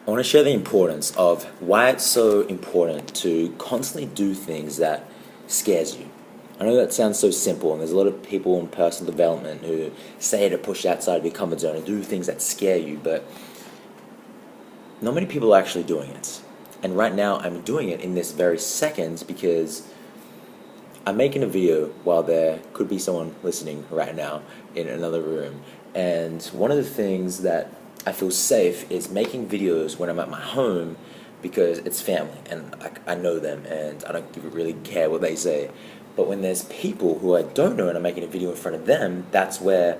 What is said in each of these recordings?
I want to share the importance of why it's so important to constantly do things that scares you. I know that sounds so simple, and there's a lot of people in personal development who say to push outside of your comfort zone and do things that scare you, but not many people are actually doing it. And right now, I'm doing it in this very second because I'm making a video while there could be someone listening right now in another room. And one of the things that I feel safe is making videos when I'm at my home because it's family and I know them and I don't really care what they say. But when there's people who I don't know and I'm making a video in front of them, that's where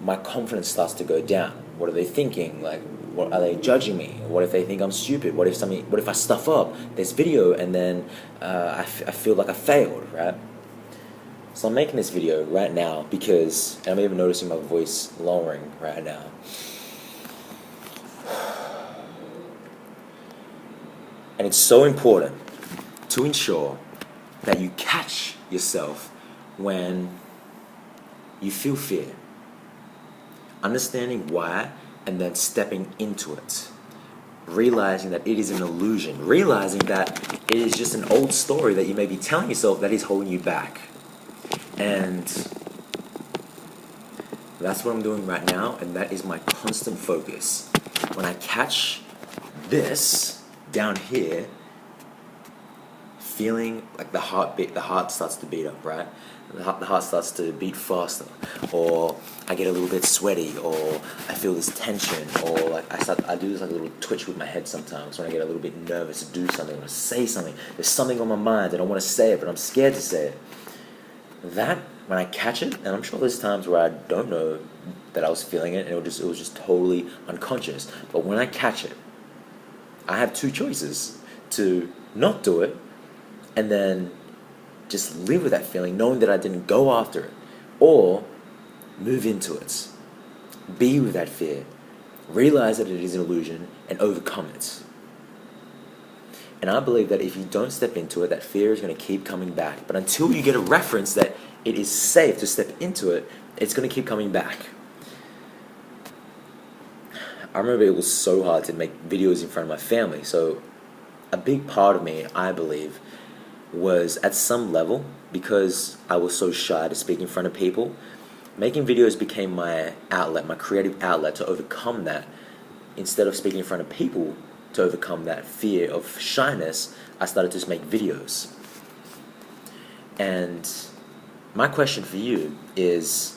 my confidence starts to go down. What are they thinking? Like, what are they judging me? What if they think I'm stupid? What if I stuff up this video and then I feel like I failed, right? So I'm making this video right now because, and I'm even noticing my voice lowering right now. And it's so important to ensure that you catch yourself when you feel fear. Understanding why and then stepping into it. Realizing that it is an illusion. Realizing that it is just an old story that you may be telling yourself that is holding you back. And that's what I'm doing right now, and that is my constant focus. When I catch this down here, feeling like the heart starts to beat up, right? The heart starts to beat faster, or I get a little bit sweaty, or I feel this tension, or like I do this like a little twitch with my head sometimes when I get a little bit nervous to do something or to say something. There's something on my mind and I want to say it, but I'm scared to say it. That, when I catch it, and I'm sure there's times where I don't know that I was feeling it, and it was just totally unconscious. But when I catch it, I have two choices: to not do it, and then just live with that feeling, knowing that I didn't go after it, or move into it, be with that fear, realize that it is an illusion, and overcome it. And I believe that if you don't step into it, that fear is going to keep coming back. But until you get a reference that it is safe to step into it, it's going to keep coming back. I remember it was so hard to make videos in front of my family. So a big part of me, I believe, was at some level, because I was so shy to speak in front of people, making videos became my outlet, my creative outlet to overcome that. Instead of speaking in front of people, to overcome that fear of shyness, I started to just make videos. And my question for you is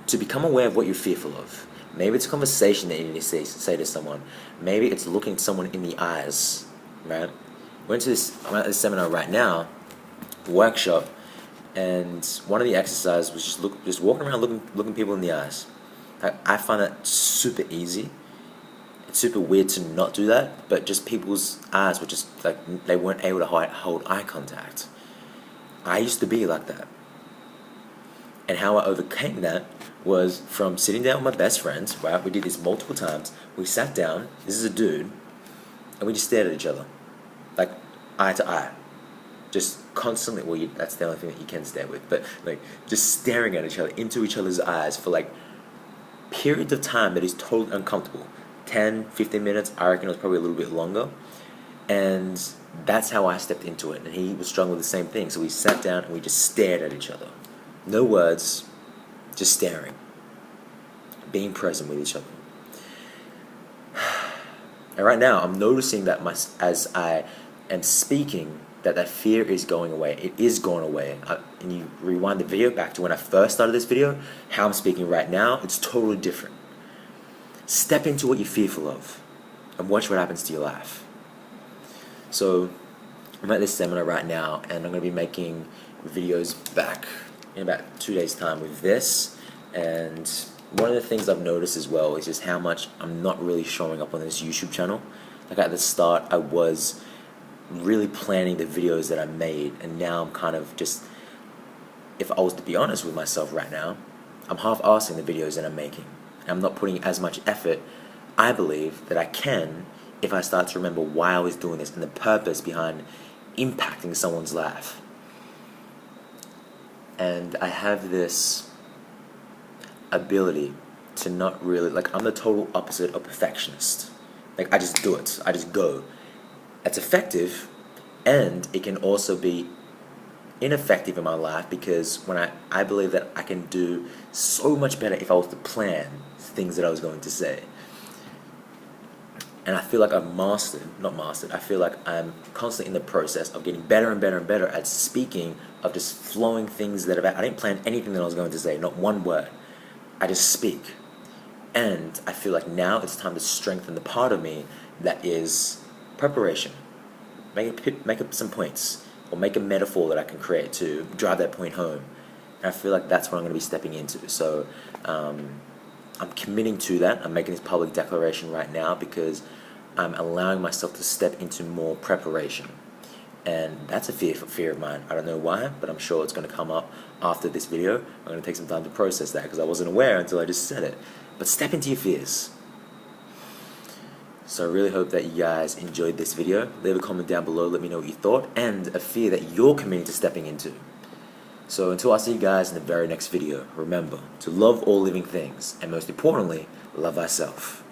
to become aware of what you're fearful of. Maybe it's a conversation that you need to say to someone. Maybe it's looking someone in the eyes, right? I'm at this seminar right now, workshop, and one of the exercises was just walking around looking people in the eyes. I find that super easy. It's super weird to not do that, but just people's eyes were just like they weren't able to hold eye contact. I used to be like that. And how I overcame that was from sitting down with my best friends, right? We did this multiple times. We sat down, this is a dude, and we just stared at each other. Like eye to eye. Just constantly, well, that's the only thing that you can stare with, but like just staring at each other, into each other's eyes for like periods of time that is totally uncomfortable. 10, 15 minutes, I reckon it was probably a little bit longer. And that's how I stepped into it. And he was struggling with the same thing. So we sat down and we just stared at each other. No words, just staring. Being present with each other. And right now, I'm noticing that as I am speaking, that fear is going away. It is going away. And you rewind the video back to when I first started this video, how I'm speaking right now, it's totally different. Step into what you're fearful of and watch what happens to your life. So I'm at this seminar right now, and I'm going to be making videos back in about 2 days' time with this. And one of the things I've noticed as well is just how much I'm not really showing up on this YouTube channel. Like at the start, I was really planning the videos that I made, and now I'm kind of just, if I was to be honest with myself right now, I'm half-assing the videos that I'm making. I'm not putting as much effort, I believe, that I can if I start to remember why I was doing this and the purpose behind impacting someone's life. And I have this ability to not really, like, I'm the total opposite of perfectionist. Like, I just do it. I just go. That's effective, and it can also be ineffective in my life because when I believe that I can do so much better if I was to plan things that I was going to say. And I feel like I've not mastered, I feel like I'm constantly in the process of getting better and better and better at speaking, of just flowing things that I didn't plan anything that I was going to say, not one word. I just speak. And I feel like now it's time to strengthen the part of me that is preparation. Make up some points, or make a metaphor that I can create to drive that point home. And I feel like that's what I'm going to be stepping into. So I'm committing to that. I'm making this public declaration right now because I'm allowing myself to step into more preparation. And that's a fear of mine. I don't know why, but I'm sure it's going to come up after this video. I'm going to take some time to process that because I wasn't aware until I just said it. But step into your fears. So I really hope that you guys enjoyed this video. Leave a comment down below, let me know what you thought, and a fear that you're committing to stepping into. So until I see you guys in the very next video, remember to love all living things, and most importantly, love thyself.